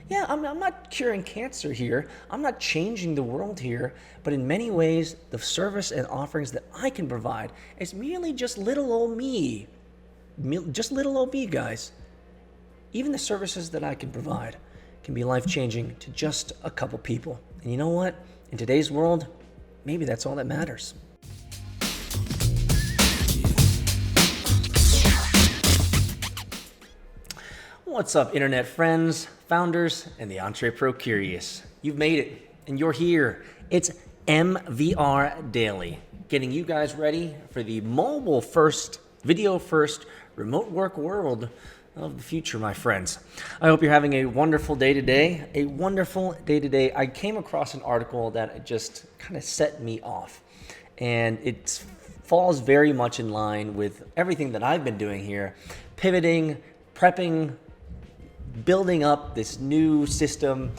Yeah, I'm not curing cancer here. I'm not changing the world here. But in many ways, the service and offerings that I can provide is merely just little old me. Just little old me, guys. Even the services that I can provide can be life-changing to just a couple people. And you know what? In today's world, maybe that's all that matters. What's up, internet friends, founders, and the Entrepro Curious? You've made it, and you're here. It's MVR Daily, getting you guys ready for the mobile-first, video-first, remote work world of the future, my friends. I hope you're having a wonderful day today. I came across an article that just kind of set me off, and it falls very much in line with everything that I've been doing here, pivoting, prepping, building up this new system,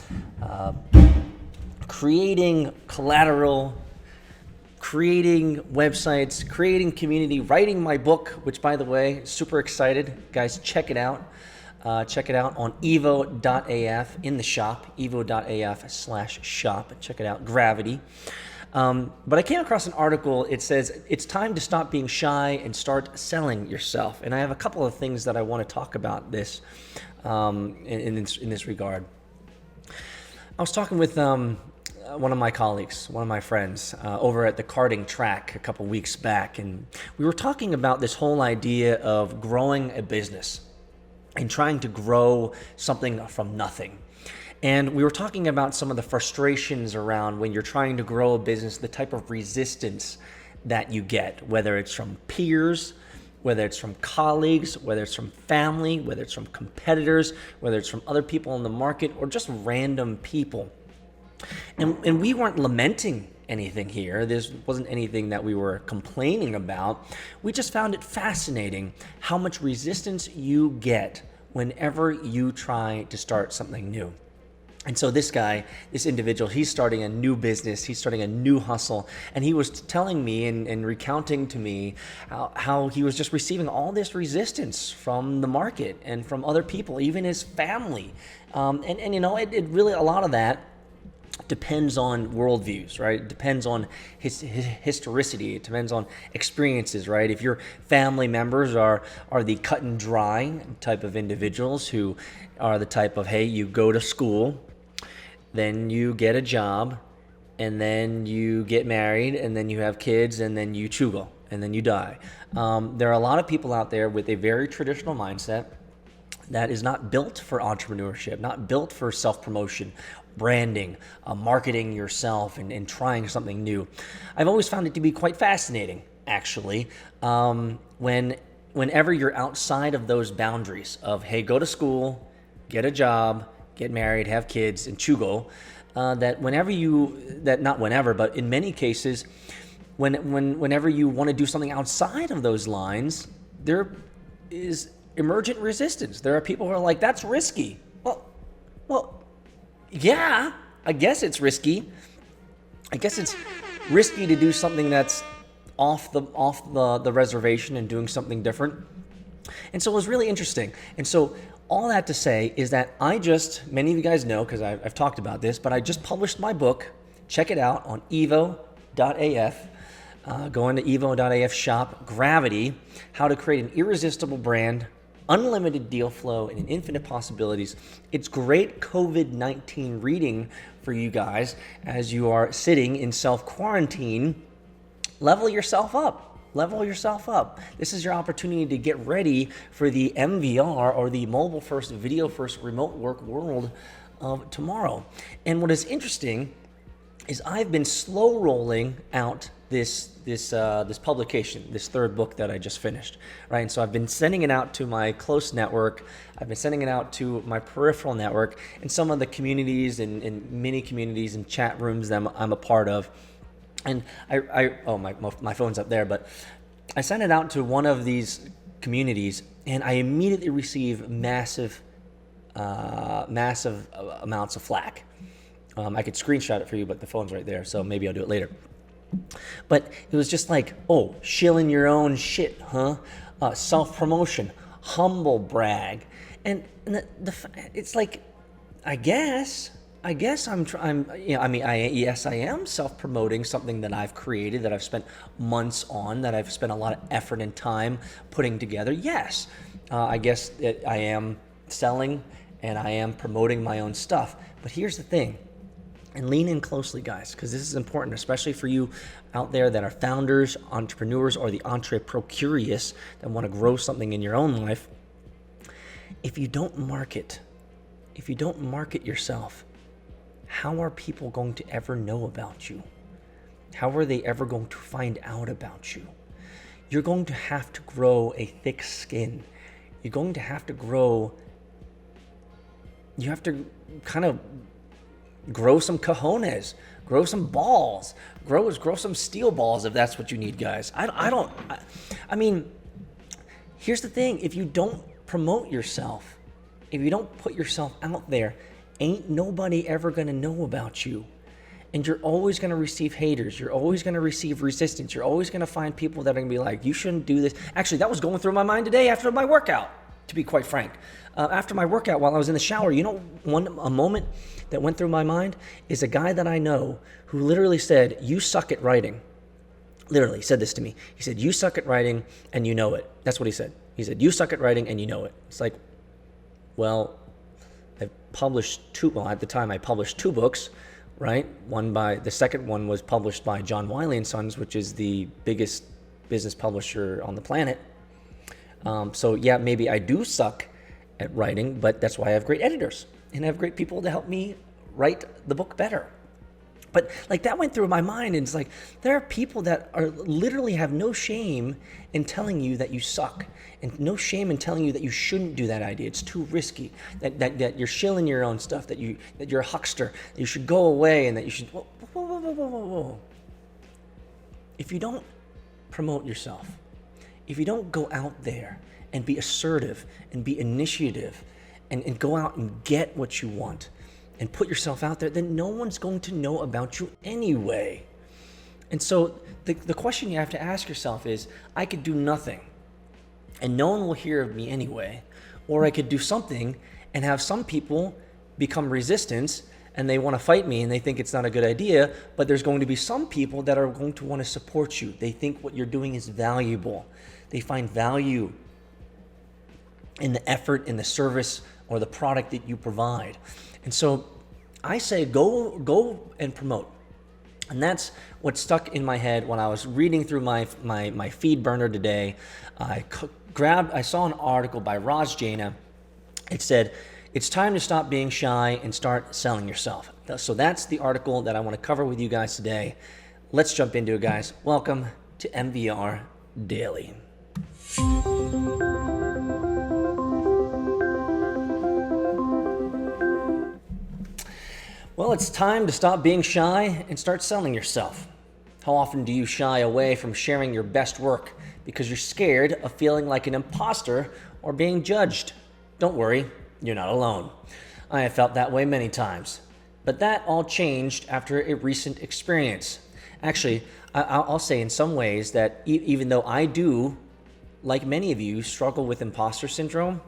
creating collateral, creating websites, creating community, writing my book, which, by the way, super excited. Guys, check it out. Check it out on evo.af in the shop, evo.af/shop. Check it out, Gravity. But I came across an article. It says, it's time to stop being shy and start selling yourself. And I have a couple of things that I want to talk about this in this regard. I was talking with one of my colleagues, one of my friends, over at the karting track a couple weeks back, and we were talking about this whole idea of growing a business and trying to grow something from nothing. And we were talking about some of the frustrations around when you're trying to grow a business, the type of resistance that you get, whether it's from peers, whether it's from colleagues, whether it's from family, whether it's from competitors, whether it's from other people in the market, or just random people. And we weren't lamenting anything here. This wasn't anything that we were complaining about. We just found it fascinating how much resistance you get whenever you try to start something new. And so this individual, he's starting a new business, he's starting a new hustle, and he was telling me and recounting to me how he was just receiving all this resistance from the market and from other people, even his family. And you know, it really, a lot of that depends on worldviews, right? It depends on historicity. It depends on experiences, right? If your family members are the cut and dry type of individuals who are the type of, hey, you go to school, then you get a job, and then you get married, and then you have kids, and then you chugo, and then you die. There are a lot of people out there with a very traditional mindset that is not built for entrepreneurship, not built for self-promotion, branding, marketing yourself, and trying something new. I've always found it to be quite fascinating, actually, whenever you're outside of those boundaries of, hey, go to school, get a job, get married, have kids, and chugo, but in many cases, whenever you want to do something outside of those lines, there is emergent resistance. There are people who are like, that's risky. Well, yeah, I guess it's risky. I guess it's risky to do something that's off the reservation and doing something different. And so it was really interesting. And so all that to say is that many of you guys know, because I've talked about this, but I just published my book. Check it out on evo.af. Go into evo.af shop, Gravity, how to create an irresistible brand, unlimited deal flow, and infinite possibilities. It's great COVID-19 reading for you guys as you are sitting in self-quarantine. Level yourself up. This is your opportunity to get ready for the MVR, or the mobile first, video first, remote work world of tomorrow. And what is interesting is I've been slow rolling out this publication, this third book that I just finished, right? And so I've been sending it out to my close network. I've been sending it out to my peripheral network and some of the communities and mini communities and chat rooms that I'm a part of. And my phone's up there, but I sent it out to one of these communities, and I immediately received massive amounts of flack. I could screenshot it for you, but the phone's right there, so maybe I'll do it later. But it was just like, oh, shilling your own shit, huh? Self-promotion, humble brag. And it's like, I guess yes, I am self-promoting something that I've created, that I've spent months on, that I've spent a lot of effort and time putting together. Yes, I guess that I am selling and I am promoting my own stuff. But here's the thing, and lean in closely, guys, because this is important, especially for you out there that are founders, entrepreneurs, or the entrepreneur-curious that want to grow something in your own life. If you don't market yourself, how are people going to ever know about you? How are they ever going to find out about you? You're going to have to grow a thick skin. You're going to have to grow, you have to kind of grow some cojones, grow some balls, grow some steel balls if that's what you need, guys. I mean, here's the thing. If you don't promote yourself, if you don't put yourself out there, ain't nobody ever going to know about you. And you're always going to receive haters. You're always going to receive resistance. You're always going to find people that are going to be like, you shouldn't do this. Actually, that was going through my mind today after my workout, to be quite frank. After my workout, while I was in the shower, you know, a moment that went through my mind is a guy that I know who literally said, you suck at writing. Literally said this to me. He said, you suck at writing and you know it. That's what he said. He said, you suck at writing and you know it. It's like, well, at the time I published 2 books, right? The second one was published by John Wiley & Sons, which is the biggest business publisher on the planet. So yeah, maybe I do suck at writing, but that's why I have great editors and I have great people to help me write the book better. But like that went through my mind, and it's like there are people that are literally have no shame in telling you that you suck, and no shame in telling you that you shouldn't do that idea. It's too risky. That you're shilling your own stuff. That you're a huckster. That you should go away, and that you should. Whoa. If you don't promote yourself, if you don't go out there and be assertive and be initiative, and go out and get what you want, and put yourself out there, then no one's going to know about you anyway. And so the question you have to ask yourself is, I could do nothing and no one will hear of me anyway, or I could do something and have some people become resistance and they want to fight me and they think it's not a good idea, but there's going to be some people that are going to want to support you. They think what you're doing is valuable. They find value in the effort, in the service, or the product that you provide. And so I say go and promote. And that's what stuck in my head when I was reading through my feed burner today. I saw an article by Raj Jaina. It said, it's time to stop being shy and start selling yourself. So that's the article that I want to cover with you guys today. Let's jump into it, guys. Welcome to MVR Daily. Well, it's time to stop being shy and start selling yourself. How often do you shy away from sharing your best work because you're scared of feeling like an imposter or being judged? Don't worry, you're not alone. I have felt that way many times. But that all changed after a recent experience. Actually, I'll say in some ways that even though I do, like many of you, struggle with imposter syndrome,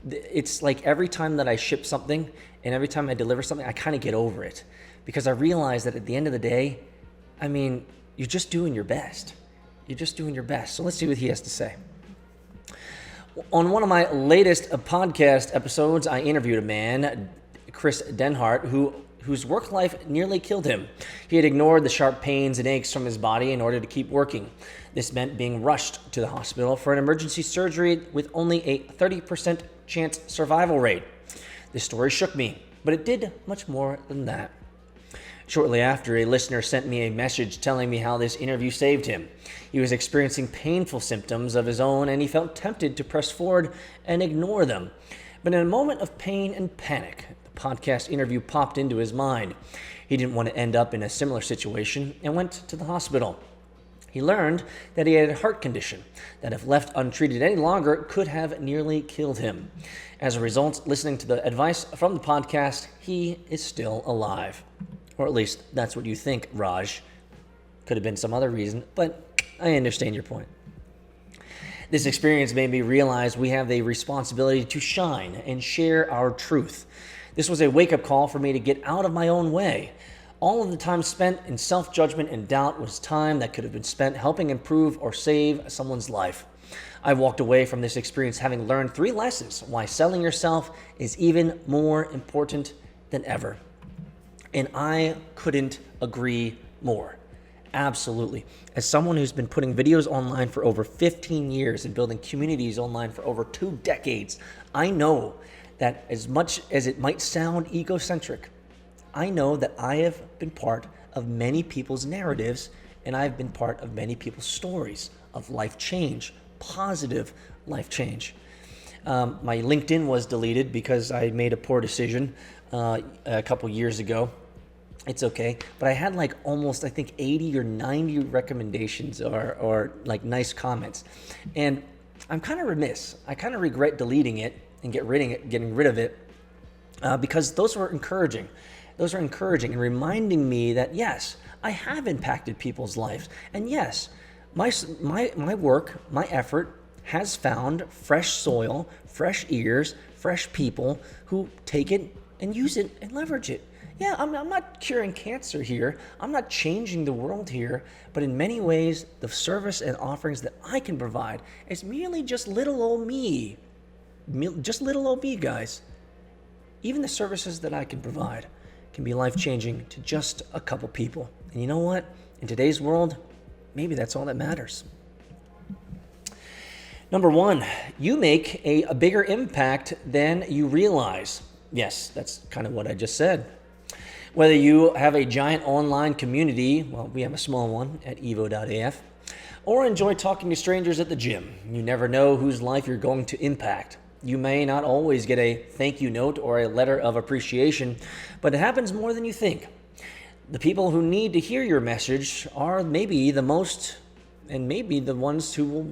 it's like every time that I ship something and every time I deliver something, I kind of get over it because I realize that at the end of the day, I mean, you're just doing your best. You're just doing your best. So let's see what he has to say. On one of my latest podcast episodes, I interviewed a man, Chris Denhart, whose work life nearly killed him. He had ignored the sharp pains and aches from his body in order to keep working. This meant being rushed to the hospital for an emergency surgery with only a 30% chance survival rate. This story shook me, but it did much more than that. Shortly after, a listener sent me a message telling me how this interview saved him. He was experiencing painful symptoms of his own, and he felt tempted to press forward and ignore them. But in a moment of pain and panic, the podcast interview popped into his mind. He didn't want to end up in a similar situation and went to the hospital. He learned that he had a heart condition that, if left untreated any longer, could have nearly killed him. As a result, listening to the advice from the podcast, he is still alive. Or at least that's what you think, Raj. Could have been some other reason, but I understand your point. This experience made me realize we have the responsibility to shine and share our truth. This was a wake-up call for me to get out of my own way. All of the time spent in self-judgment and doubt was time that could have been spent helping improve or save someone's life. I walked away from this experience having learned 3 lessons why selling yourself is even more important than ever. And I couldn't agree more. Absolutely. As someone who's been putting videos online for over 15 years and building communities online for over 2 decades, I know that as much as it might sound egocentric, I know that I have been part of many people's narratives, and I've been part of many people's stories of life change, positive life change. My LinkedIn was deleted because I made a poor decision a couple years ago. It's okay. But I had like almost, I think, 80 or 90 recommendations or like nice comments. And I'm kind of remiss. I kind of regret deleting it and getting rid of it because those were encouraging. Those are encouraging and reminding me that, yes, I have impacted people's lives. And yes, my work, my effort has found fresh soil, fresh ears, fresh people who take it and use it and leverage it. Yeah, I'm not curing cancer here. I'm not changing the world here. But in many ways, the service and offerings that I can provide is merely just little old me. Just little old me, guys. Even the services that I can provide can be life-changing to just a couple people. And you know what? In today's world, maybe that's all that matters. Number 1, you make a bigger impact than you realize. Yes, that's kind of what I just said. Whether you have a giant online community, well, we have a small one at evo.af, or enjoy talking to strangers at the gym, you never know whose life you're going to impact. You may not always get a thank you note or a letter of appreciation, but it happens more than you think. The people who need to hear your message are maybe the most, and maybe the ones who will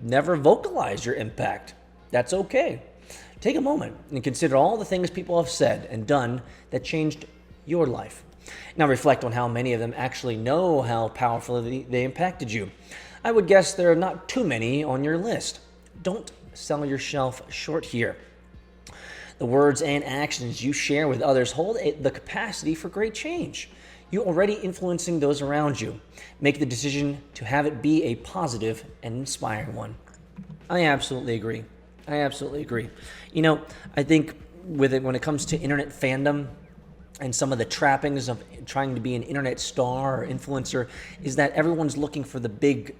never vocalize your impact. That's okay. Take a moment and consider all the things people have said and done that changed your life. Now reflect on how many of them actually know how powerfully they impacted you. I would guess there are not too many on your list. Don't sell yourself short here. The words and actions you share with others hold the capacity for great change. You're already influencing those around you. Make the decision to have it be a positive and inspiring one. I absolutely agree. You know, I think with it, when it comes to internet fandom, and some of the trappings of trying to be an internet star or influencer is that everyone's looking for the big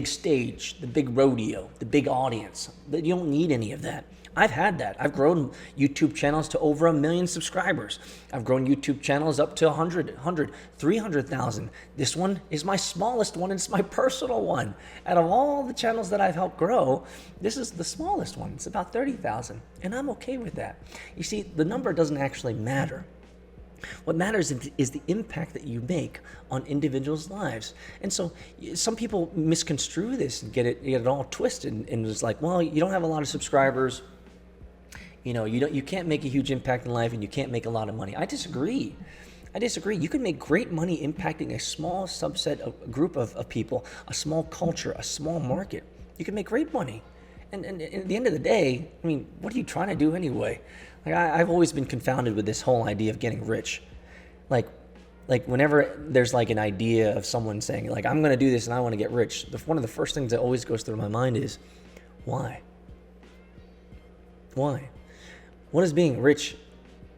stage, the big rodeo, the big audience. But you don't need any of that. I've had that. I've grown YouTube channels to over 1 million subscribers. I've grown YouTube channels up to 100, 300,000. This one is my smallest one. It's my personal one. Out of all the channels that I've helped grow, this is the smallest one. It's about 30,000. And I'm okay with that. You see, the number doesn't actually matter. What matters is the impact that you make on individuals' lives. And so some people misconstrue this and get it all twisted. And it's like, well, you don't have a lot of subscribers. You know, you can't make a huge impact in life and you can't make a lot of money. I disagree. You can make great money impacting a small subset, a group of people, a small culture, a small market. You can make great money. And at the end of the day, I mean, what are you trying to do anyway? Like I've always been confounded with this whole idea of getting rich. Like whenever there's like an idea of someone saying like, I'm going to do this and I want to get rich, one of the first things that always goes through my mind is, why? Why? What does being rich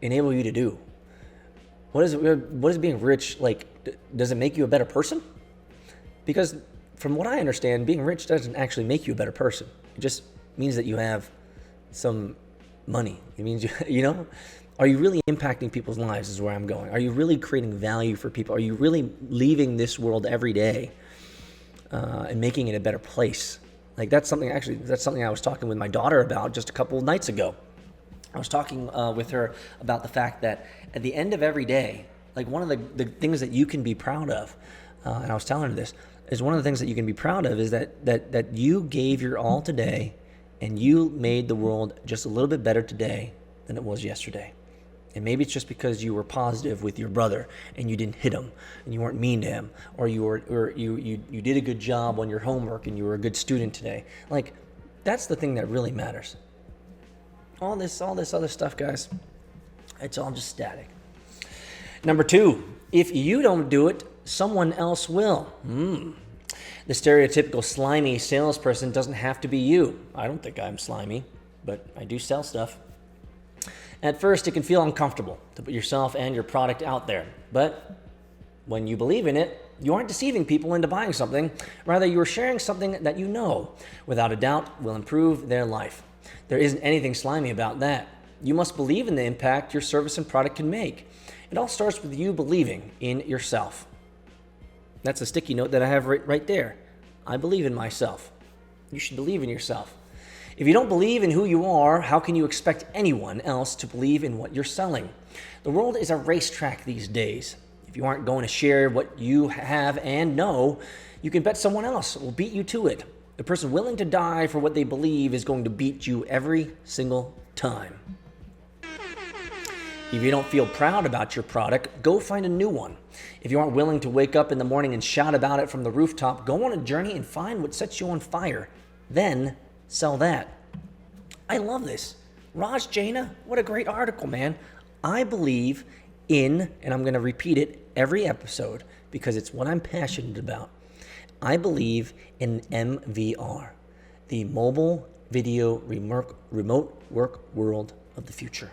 enable you to do? What is being rich like? Does it make you a better person? Because from what I understand, being rich doesn't actually make you a better person. It just means that you have some money. It means are you really impacting people's lives is where I'm going. Are you really creating value for people? Are you really leaving this world every day and making it a better place? Like that's something I was talking with my daughter about just a couple of nights ago. I was talking with her about the fact that at the end of every day, like one of the things that you can be proud of, and I was telling her this, is one of the things that you can be proud of is that you gave your all today and you made the world just a little bit better today than it was yesterday. And maybe it's just because you were positive with your brother and you didn't hit him and you weren't mean to him, or you did a good job on your homework and you were a good student today. Like that's the thing that really matters. All this other stuff, guys, It's all just static. Number 2, if you don't do it, someone else will. The stereotypical slimy salesperson doesn't have to be you. I don't think I'm slimy, but I do sell stuff. At first, it can feel uncomfortable to put yourself and your product out there, but when you believe in it, you aren't deceiving people into buying something. Rather, you are sharing something that you know, without a doubt, will improve their life. There isn't anything slimy about that. You must believe in the impact your service and product can make. It all starts with you believing in yourself. That's a sticky note that I have right there. I believe in myself. You should believe in yourself. If you don't believe in who you are, how can you expect anyone else to believe in what you're selling? The world is a racetrack these days. If you aren't going to share what you have and know, you can bet someone else will beat you to it. The person willing to die for what they believe is going to beat you every single time. If you don't feel proud about your product, go find a new one. If you aren't willing to wake up in the morning and shout about it from the rooftop, go on a journey and find what sets you on fire. Then sell that. I love this. Raj Jaina, what a great article, man. I believe in, and I'm going to repeat it every episode because it's what I'm passionate about. I believe in MVR, the mobile video remote work world of the future.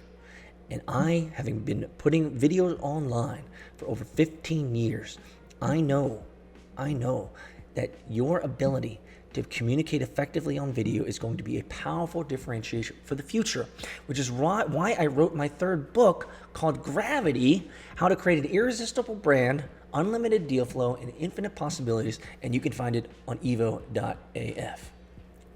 And I, having been putting videos online for over 15 years, I know that your ability to communicate effectively on video is going to be a powerful differentiation for the future, which is why I wrote my 3rd book called Gravity, How to Create an Irresistible Brand, Unlimited Deal Flow, and Infinite Possibilities, and you can find it on evo.af.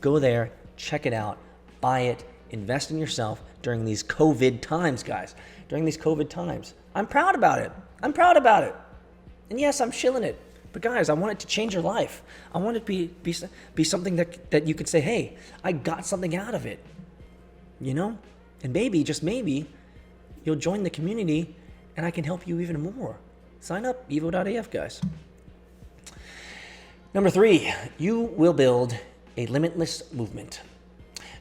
Go there, check it out, buy it, invest in yourself during these COVID times, guys. During these COVID times. I'm proud about it. And yes, I'm shilling it. But guys, I want it to change your life. I want it to be something that you could say, hey, I got something out of it. You know? And maybe, just maybe, you'll join the community and I can help you even more. Sign up, evo.af, guys. Number 3, you will build a limitless movement.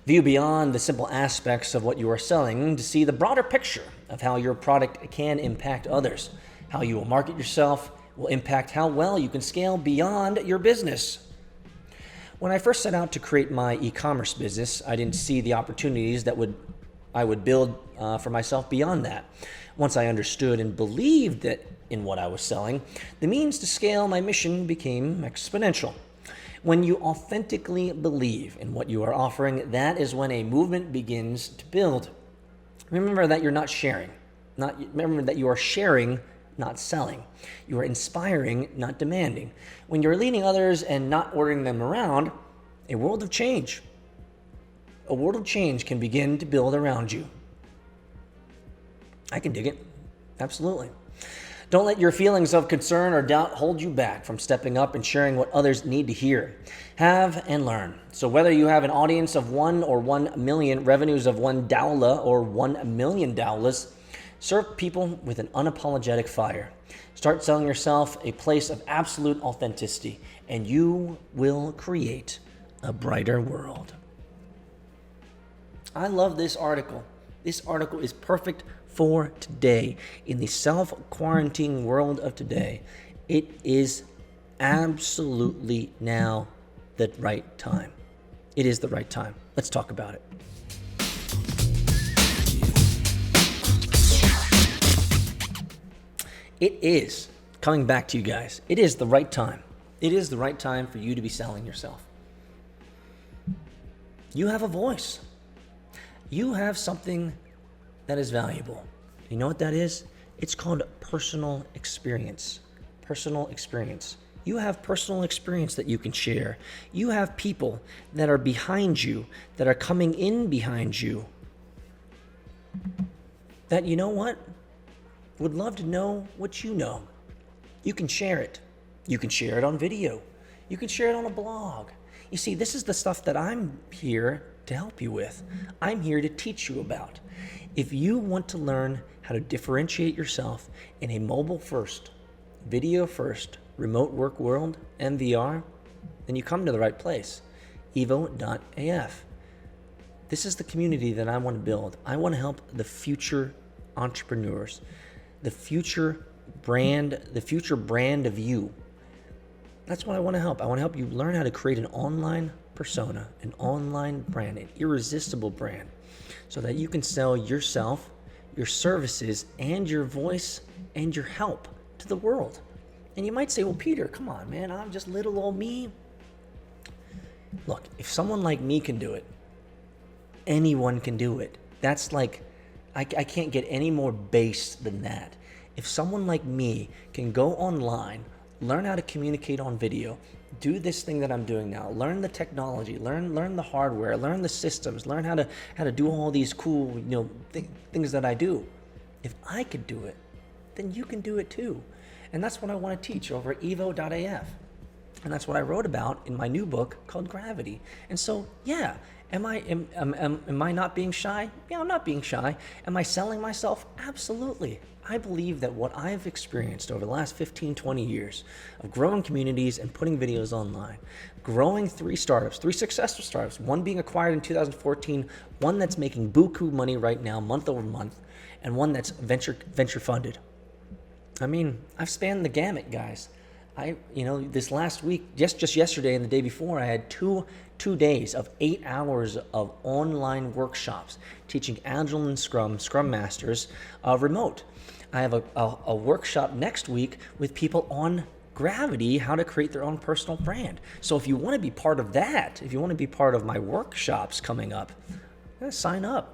View beyond the simple aspects of what you are selling to see the broader picture of how your product can impact others. How you will market yourself will impact how well you can scale beyond your business. When I first set out to create my e-commerce business, I didn't see the opportunities that I would build for myself beyond that. Once I understood and believed that in what I was selling, the means to scale my mission became exponential. When you authentically believe in what you are offering, that is when a movement begins to build. Remember that you're not sharing. Remember that you are sharing, not selling. You are inspiring, not demanding. When you're leading others and not ordering them around, a world of change can begin to build around you. I can dig it. Absolutely. Don't let your feelings of concern or doubt hold you back from stepping up and sharing what others need to hear. Have and learn. So whether you have an audience of 1 or 1 million, revenues of $1 or 1 million dollars, serve people with an unapologetic fire. Start selling yourself a place of absolute authenticity, and you will create a brighter world. I love this article. This article is perfect for today. In the self-quarantine world of today, it is absolutely now the right time. It is the right time. Let's talk about it. It is, coming back to you guys, it is the right time. It is the right time for you to be selling yourself. You have a voice. You have something that is valuable. You know what that is? It's called personal experience. Personal experience. You have personal experience that you can share. You have people that are behind you, that are coming in behind you, that, you know what, would love to know what you know. You can share it. You can share it on video. You can share it on a blog. You see, this is the stuff that I'm here to help you with. I'm here to teach you about. If you want to learn how to differentiate yourself in a mobile-first, video-first, remote work world, MVR, then you come to the right place, evo.af. This is the community that I want to build. I want to help the future entrepreneurs, the future brand of you. That's what I want to help. I want to help you learn how to create an online persona, an online brand, an irresistible brand, so that you can sell yourself, your services, and your voice and your help to the world. And you might say, well, Peter, come on, man, I'm just little old me. Look, if someone like me can do it, anyone can do it. That's like, I can't get any more base than that. If someone like me can go online, learn how to communicate on video, do this thing that I'm doing now, learn the technology, learn the hardware, learn the systems, learn how to do all these cool things that I do. If I could do it, then you can do it too. And that's what I want to teach over at evo.af. And that's what I wrote about in my new book called Gravity. And so, yeah, am I not being shy? Yeah, I'm not being shy. Am I selling myself? Absolutely. I believe that what I've experienced over the last 15, 20 years of growing communities and putting videos online, growing three successful startups, one being acquired in 2014, one that's making buku money right now, month over month, and one that's venture funded. I mean, I've spanned the gamut, guys. This last week, just yesterday and the day before, I had two days of 8 hours of online workshops teaching Agile and Scrum Masters remote. I have a workshop next week with people on Gravity, how to create their own personal brand. So if you want to be part of that, if you want to be part of my workshops coming up, sign up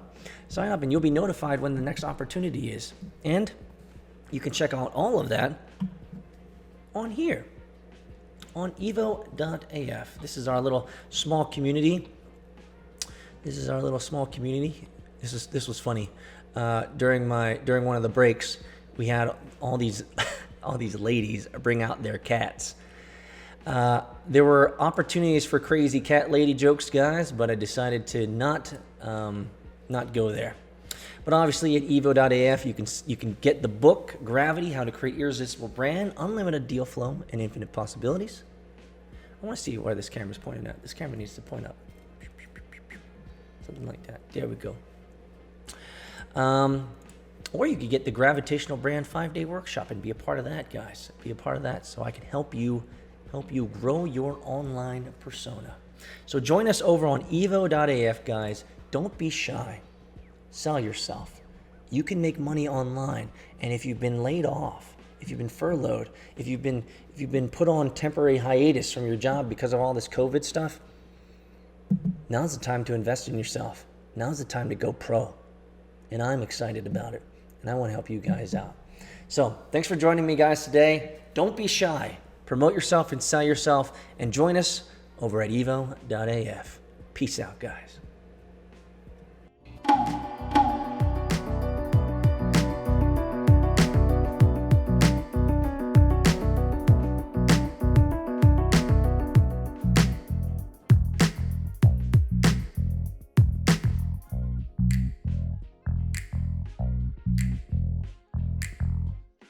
and you'll be notified when the next opportunity is. And you can check out all of that on here, on evo.af. This is our little small community. This was funny. During one of the breaks, we had all these ladies bring out their cats. There were opportunities for crazy cat lady jokes, guys, but I decided to not go there. But obviously at evo.af, you can get the book, Gravity, How to Create Irresistible Brand, Unlimited Deal Flow, and Infinite Possibilities. I want to see where this camera's pointing at. This camera needs to point up. Something like that. There we go. Or you could get the Gravitational Brand 5-day workshop and be a part of that, guys. Be a part of that so I can help you grow your online persona. So join us over on evo.af, guys. Don't be shy. Sell yourself. You can make money online. And if you've been laid off, if you've been furloughed, if you've been put on temporary hiatus from your job because of all this COVID stuff, now's the time to invest in yourself. Now's the time to go pro. And I'm excited about it. And I want to help you guys out. So thanks for joining me, guys, today. Don't be shy. Promote yourself and sell yourself. And join us over at evo.af. Peace out, guys.